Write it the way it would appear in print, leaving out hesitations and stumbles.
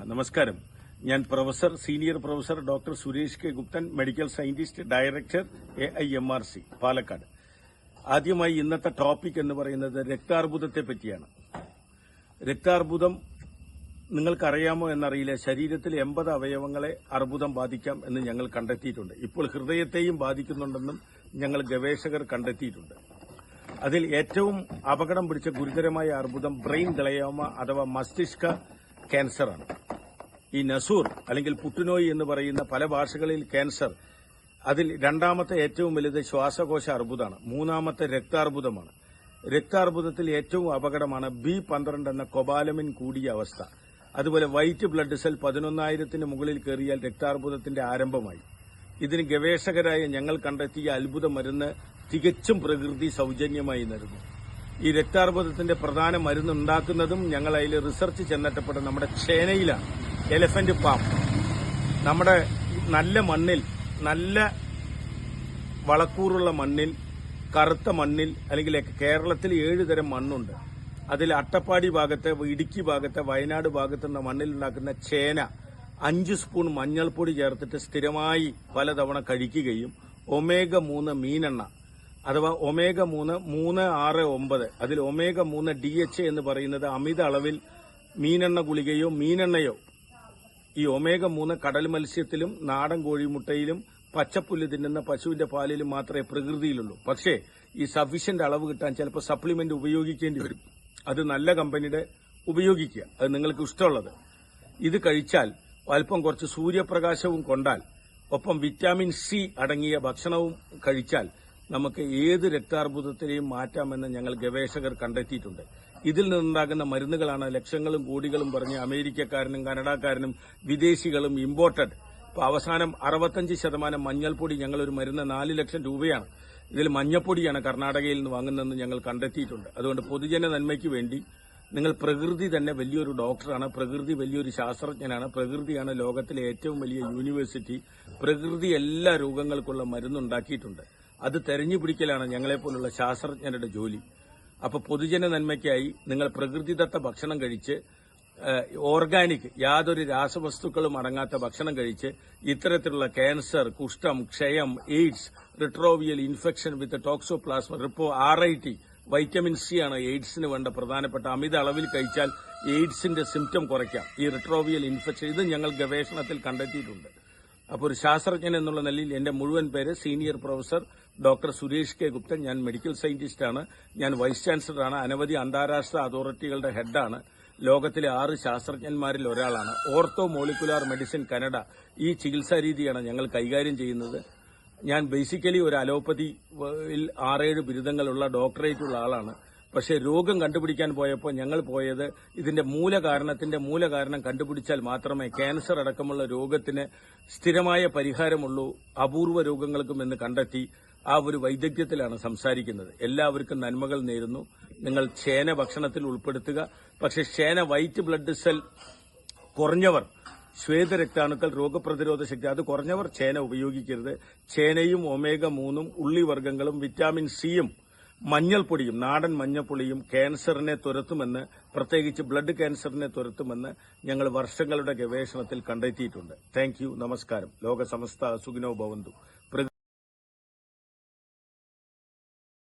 നമസ്കാരം. ഞാൻ senior professor doctor Suresh K Guptan, medical scientist, director AIMRC Palakkad. ആദ്യമായി ഇന്നത്തെ ടോപ്പിക് എന്ന് പറയുന്നത് രക്താർബുദത്തെ പറ്റിയാണ്. രക്താർബുദം നിങ്ങൾക്കറിയാമോ എന്നറിയില്ല. ശരീരത്തിൽ 80 അവയവങ്ങളെ അർബുദം ബാധിക്കാം എന്ന് ഞങ്ങൾ കണ്ടെത്തിയിട്ടുണ്ട്. ഇപ്പോൾ ഹൃദയത്തെയും ബാധിക്കുന്നുണ്ടെന്നും ഞങ്ങൾ ഗവേഷകർ കണ്ടെത്തിയിട്ടുണ്ട്. അതിൽ ഏറ്റവും അപകടം പിടിച്ച ഗുരുതരമായ അർബുദം ബ്രെയിൻ ഗ്ലയോമ അഥവാ മസ്തിഷ്ക ക്യാൻസറാണ്. ഈ നസൂർ അല്ലെങ്കിൽ പുട്ടുനോയി എന്ന് പറയുന്ന പല ഭാഷകളിൽ ക്യാൻസർ, അതിൽ രണ്ടാമത്തെ ഏറ്റവും വലുത് ശ്വാസകോശ അർബുദമാണ്. മൂന്നാമത്തെ രക്താർബുദമാണ്. രക്താർബുദത്തിൽ ഏറ്റവും അപകടമാണ് B12 എന്ന കൊബാലമിൻ കൂടിയ അവസ്ഥ. അതുപോലെ വൈറ്റ് ബ്ലഡ് സെൽ 11,000 മുകളിൽ കയറിയാൽ രക്താർബുദത്തിന്റെ ആരംഭമായി. ഇതിന് ഗവേഷകരായ ഞങ്ങൾ കണ്ടെത്തിയ അത്ഭുത മരുന്ന് തികച്ചും പ്രകൃതി സൌജന്യമായി നൽകുന്നു. ഈ രക്താർബുദത്തിന്റെ പ്രധാന മരുന്ന് ഉണ്ടാക്കുന്നതും ഞങ്ങൾ അതിൽ റിസർച്ച് ചെന്നെത്തപ്പെട്ട നമ്മുടെ ചേനയിലാണ്. Elephant palm. നമ്മുടെ നല്ല മണ്ണിൽ, നല്ല വളക്കൂറുള്ള മണ്ണിൽ, കറുത്ത മണ്ണിൽ, അല്ലെങ്കിൽ കേരളത്തിൽ 7 തരം മണ്ണുണ്ട്. അതിൽ അട്ടപ്പാടി ഭാഗത്ത്, ഇടുക്കി ഭാഗത്ത്, വയനാട് ഭാഗത്തുള്ള മണ്ണിൽ ഉണ്ടാക്കുന്ന ചേന 5 സ്പൂൺ മഞ്ഞൾപ്പൊടി ചേർത്തിട്ട് സ്ഥിരമായി പലതവണ കഴിക്കുകയും omega-3 മീനെണ്ണ അഥവാ omega-3 369, അതിൽ omega-3 DHA എന്ന് പറയുന്നത് അമിത അളവിൽ മീനെണ്ണ ഗുളികയോ മീനെണ്ണയോ, ഈ omega-3 കടൽ മത്സ്യത്തിലും നാടൻ കോഴിമുട്ടയിലും പച്ചപ്പുല്ല് തിന്നുന്ന പശുവിന്റെ പാലിലും മാത്രമേ പ്രകൃതിയിലുള്ളൂ. പക്ഷേ ഈ സഫീഷ്യന്റ് അളവ് കിട്ടാൻ ചിലപ്പോൾ സപ്ലിമെന്റ് ഉപയോഗിക്കേണ്ടി വരും. അത് നല്ല കമ്പനിയുടെ ഉപയോഗിക്കുക, അത് നിങ്ങൾക്ക് ഇഷ്ടമുള്ളത്. ഇത് കഴിച്ചാൽ അല്പം കുറച്ച് സൂര്യപ്രകാശവും കൊണ്ടാൽ, ഒപ്പം വിറ്റാമിൻ C അടങ്ങിയ ഭക്ഷണവും കഴിച്ചാൽ നമുക്ക് ഏത് രക്താർബുദത്തിനെയും മാറ്റാമെന്ന് ഞങ്ങൾ ഗവേഷകർ കണ്ടെത്തിയിട്ടുണ്ട്. ഇതിൽ നിന്നുണ്ടാകുന്ന മരുന്നുകളാണ് ലക്ഷങ്ങളും കോടികളും പറഞ്ഞ് അമേരിക്കക്കാരനും കനഡക്കാരനും വിദേശികളും ഇമ്പോർട്ടഡ്. ഇപ്പൊ അവസാനം 65% മഞ്ഞൾപ്പൊടി, ഞങ്ങളൊരു മരുന്ന് 4 ലക്ഷം രൂപയാണ്. ഇതിൽ മഞ്ഞപ്പൊടിയാണ് കർണാടകയിൽ നിന്ന് വാങ്ങുന്നതെന്ന് ഞങ്ങൾ കണ്ടെത്തിയിട്ടുണ്ട്. അതുകൊണ്ട് പൊതുജന നന്മയ്ക്ക് വേണ്ടി നിങ്ങൾ, പ്രകൃതി തന്നെ വലിയൊരു ഡോക്ടറാണ്, പ്രകൃതി വലിയൊരു ശാസ്ത്രജ്ഞനാണ്, പ്രകൃതിയാണ് ലോകത്തിലെ ഏറ്റവും വലിയ യൂണിവേഴ്സിറ്റി. പ്രകൃതി എല്ലാ രോഗങ്ങൾക്കുള്ള മരുന്നുണ്ടാക്കിയിട്ടുണ്ട്. അത് തെരഞ്ഞുപിടിക്കലാണ് ഞങ്ങളെപ്പോലുള്ള ശാസ്ത്രജ്ഞരുടെ ജോലി. അപ്പൊ പൊതുജന നന്മയ്ക്കായി നിങ്ങൾ പ്രകൃതിദത്ത ഭക്ഷണം കഴിച്ച്, ഓർഗാനിക്, യാതൊരു രാസവസ്തുക്കളും അടങ്ങാത്ത ഭക്ഷണം കഴിച്ച് ഇത്തരത്തിലുള്ള ക്യാൻസർ, കുഷ്ഠം, ക്ഷയം, എയ്ഡ്സ്, റിട്രോവിയൽ ഇൻഫെക്ഷൻ വിത്ത് ടോക്സോപ്ലാസ്മ, RIT, വൈറ്റമിൻ C ആണ് എയ്ഡ്സിന് വേണ്ട പ്രധാനപ്പെട്ട. അമിത അളവിൽ കഴിച്ചാൽ എയ്ഡ്സിന്റെ സിംറ്റം കുറയ്ക്കാം. ഈ റിട്രോവിയൽ ഇൻഫെക്ഷൻ, ഇത് ഞങ്ങൾ ഗവേഷണത്തിൽ കണ്ടെത്തിയിട്ടുണ്ട്. അപ്പോൾ ഒരു ശാസ്ത്രജ്ഞൻ എന്നുള്ള നിലയിൽ എന്റെ മുഴുവൻ പേര് senior professor doctor Suresh K Guptan. ഞാൻ മെഡിക്കൽ സയന്റിസ്റ്റാണ്. ഞാൻ വൈസ് ചാൻസലറാണ്. അനവധി അന്താരാഷ്ട്ര അതോറിറ്റികളുടെ ഹെഡാണ്. ലോകത്തിലെ 6 ശാസ്ത്രജ്ഞന്മാരിൽ ഒരാളാണ്. ഓർത്തോ മോളിക്കുലാർ മെഡിസിൻ കാനഡ, ഈ ചികിത്സാ രീതിയാണ് ഞങ്ങൾ കൈകാര്യം ചെയ്യുന്നത്. ഞാൻ ബേസിക്കലി ഒരു അലോപ്പതിയിൽ 6-7 ബിരുദങ്ങളുള്ള, ഡോക്ടറേറ്റുള്ള ആളാണ്. പക്ഷേ രോഗം കണ്ടുപിടിക്കാൻ പോയപ്പോൾ ഞങ്ങൾ പോയത് ഇതിന്റെ മൂലകാരണം കണ്ടുപിടിച്ചാൽ മാത്രമേ ക്യാൻസർ അടക്കമുള്ള രോഗത്തിന് സ്ഥിരമായ പരിഹാരമുള്ളൂ, അപൂർവ രോഗങ്ങൾക്കും എന്ന് കണ്ടെത്തി. ആ ഒരു വൈദഗ്ധ്യത്തിലാണ് സംസാരിക്കുന്നത്. എല്ലാവർക്കും നന്മകൾ നേരുന്നു. നിങ്ങൾ ചേന ഭക്ഷണത്തിൽ ഉൾപ്പെടുത്തുക. പക്ഷേ ചേന വൈറ്റ് ബ്ലഡ് സെൽ കുറഞ്ഞവർ, ശ്വേതരക്താണുക്കൾ, രോഗപ്രതിരോധ ശക്തി അത് കുറഞ്ഞവർ ചേന ഉപയോഗിക്കരുത്. ചേനയും omega-3 ഉള്ളിവർഗ്ഗങ്ങളും വിറ്റാമിൻ സിയും മഞ്ഞൾപ്പൊടിയും, നാടൻ മഞ്ഞൾപ്പൊടിയും ക്യാൻസറിനെ തുരത്തുമെന്ന്, പ്രത്യേകിച്ച് ബ്ലഡ് ക്യാൻസറിനെ തുരത്തുമെന്ന് ഞങ്ങൾ വർഷങ്ങളുടെ ഗവേഷണത്തിൽ കണ്ടെത്തിയിട്ടുണ്ട്. Thank you. നമസ്കാരം. ലോക സമസ്ത സുഖിനോ ഭവന്തു.